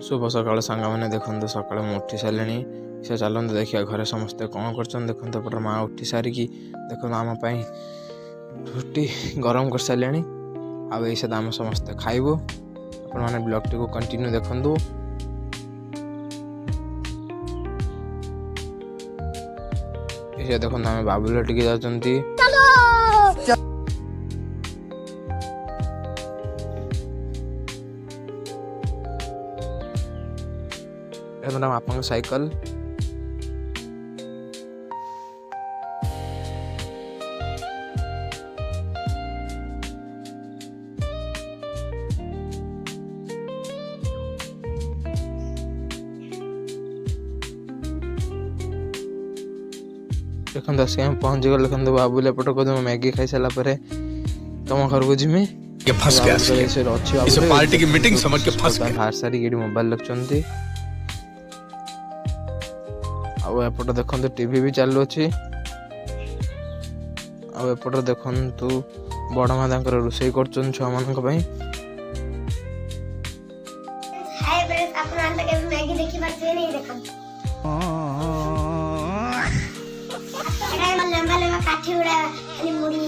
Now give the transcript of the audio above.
शुभ सकाल सांग मैंने देखते सका उठी सारे से चलते देखिए घरे समस्ते कौन कर देखते एपटे माँ उठी सारिकी देखो आम रुटी गरम कर सारे आई सहित आम समस्ते खाइबू आपने ब्लॉग टी को कंटिन्यू देखु। ये देखो आम बाबुल टिके जाती आप साइकिल देखते आसिक पहुंची गल देखते बाबुल एपट कह मैगी खाई सारा तुम घर को जिमी पार्टी की मीटिंग समझ के फंस गए। बाहर सारी मोबाइल रखुच्च आउट देखते टीवी भी चालू अच्छी आउट देखु बड़ माँ रोषे कर छुआ मान लंबा लंबा काठी उड़ा मुड़ी